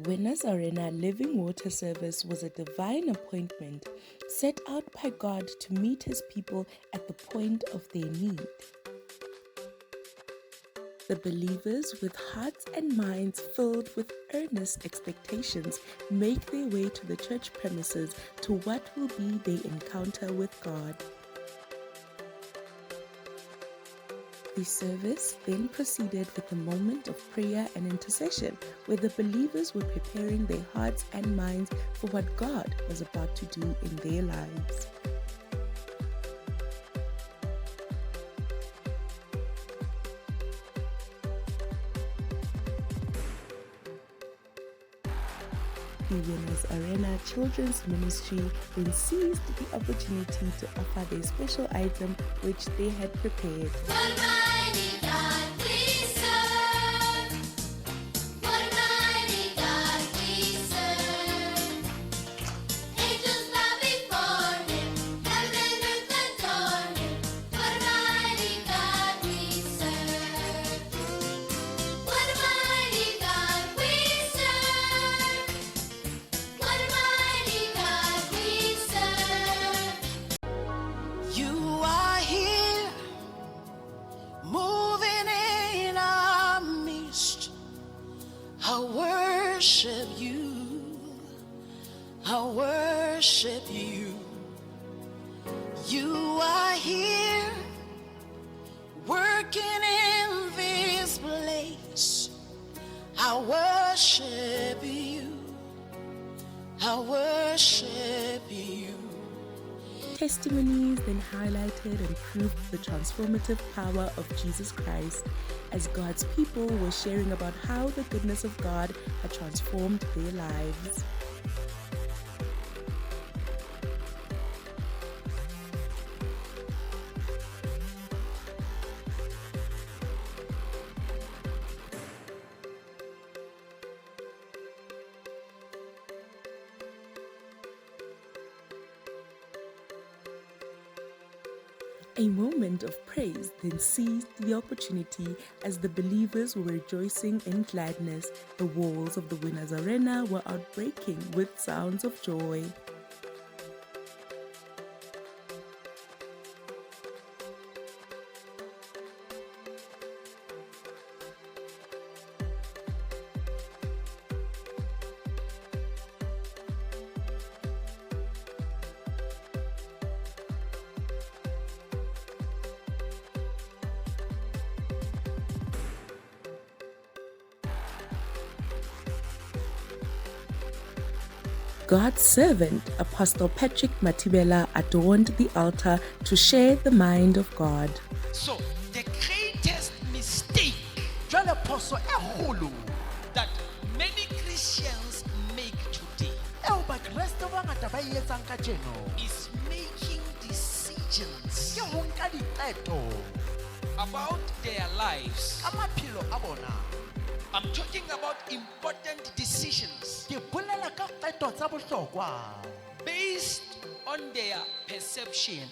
Winners Arena Living Water Service was a divine appointment set out by God to meet His people at the point of their need. The believers, with hearts and minds filled with earnest expectations, make their way to the church premises to what will be their encounter with God. The service then proceeded with a moment of prayer and intercession, where the believers were preparing their hearts and minds for what God was about to do in their lives. The Winners Arena Children's Ministry then seized the opportunity to offer their special item which they had prepared. I worship you. You are here, working in this place. I worship you. I worship you. Testimonies then highlighted and proved the transformative power of Jesus Christ, as God's people were sharing about how the goodness of God had transformed their lives. A moment of praise then seized the opportunity as the believers were rejoicing in gladness. The walls of the Winners Arena were outbreaking with sounds of joy. God's servant, Apostle 𝗪𝗪𝗡 𝗪𝗪𝗓, adorned the altar to share the mind of God. So, the greatest mistake that many Christians make today is making decisions about their lives. I'm talking about important decisions based on their perception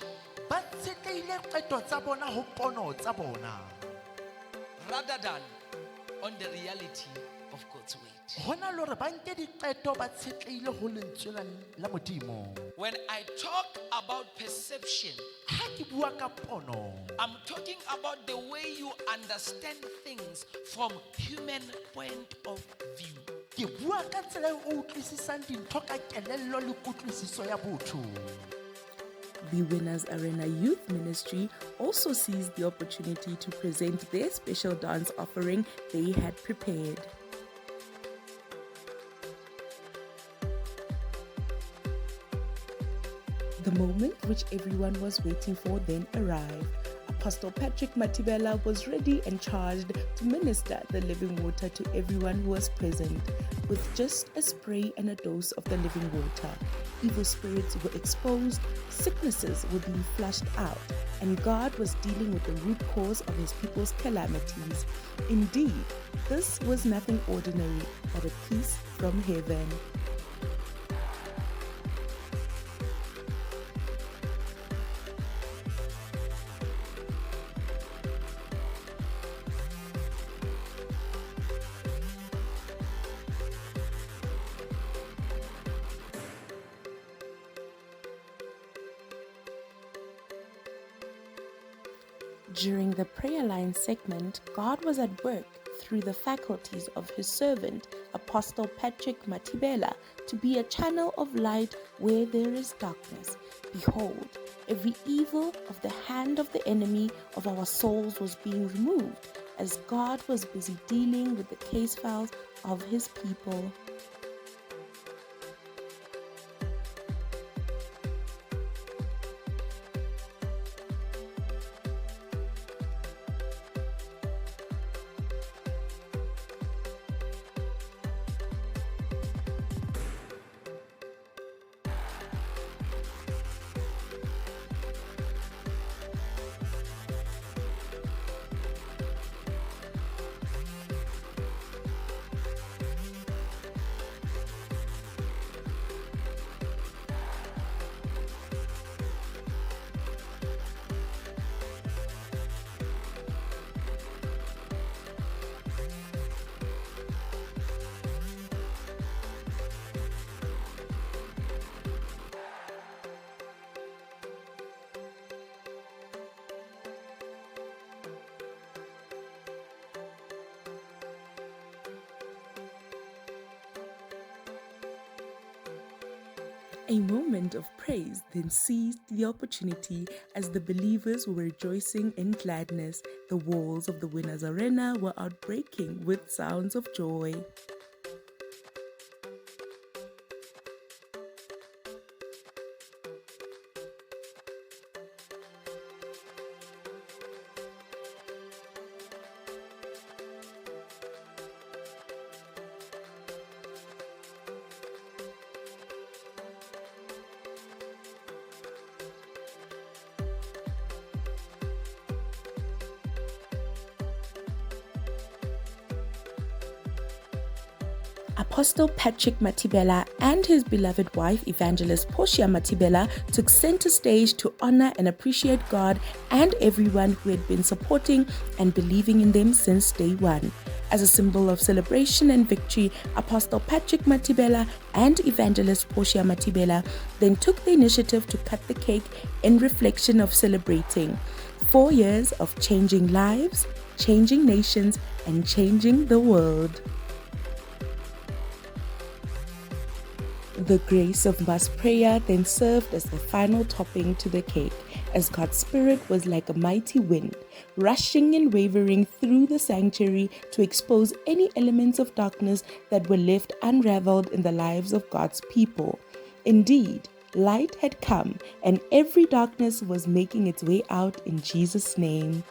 rather than on the reality of God's word. When I talk about perception, I'm talking about the way you understand things from human point of view. The Winners Arena Youth Ministry also seized the opportunity to present their special dance offering they had prepared. The moment which everyone was waiting for then arrived. Apostle 𝗪𝗪𝗡 𝗪𝗪𝗓 was ready and charged to minister the living water to everyone who was present. With just a spray and a dose of the living water, evil spirits were exposed, sicknesses were being flushed out, and God was dealing with the root cause of His people's calamities. Indeed, this was nothing ordinary but a peace from heaven. During the prayer line segment, God was at work through the faculties of his servant, Apostle Patrick Mathibela, to be a channel of light where there is darkness. Behold, every evil of the hand of the enemy of our souls was being removed, as God was busy dealing with the case files of his people. A moment of praise then seized the opportunity as the believers were rejoicing in gladness. The walls of the Winners Arena were outbreaking with sounds of joy. Apostle Patrick Mathibela and his beloved wife, Evangelist 𝗟𝗡𝗪𝗜 Mathibela, took center stage to honor and appreciate God and everyone who had been supporting and believing in them since day one. As a symbol of celebration and victory, Apostle Patrick Mathibela and Evangelist 𝗟𝗡𝗪 Mathibela then took the initiative to cut the cake in reflection of celebrating 4 years of changing lives, changing nations, and changing the world. The grace of mass prayer then served as the final topping to the cake, as God's Spirit was like a mighty wind, rushing and wavering through the sanctuary to expose any elements of darkness that were left unraveled in the lives of God's people. Indeed, light had come, and every darkness was making its way out in Jesus' name.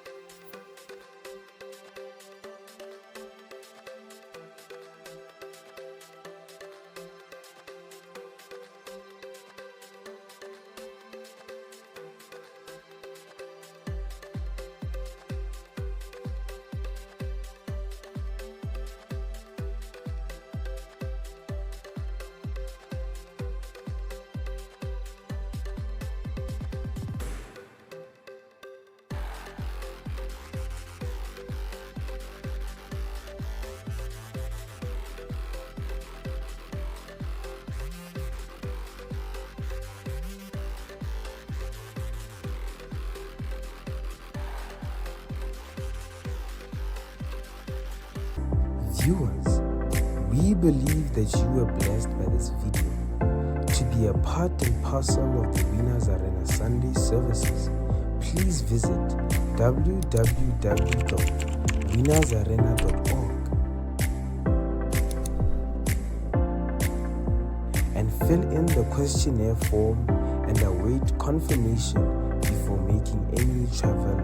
Viewers, we believe that you were blessed by this video. To be a part and parcel of the Winners Arena Sunday services, please visit www.winnersarena.org and fill in the questionnaire form and await confirmation before making any travel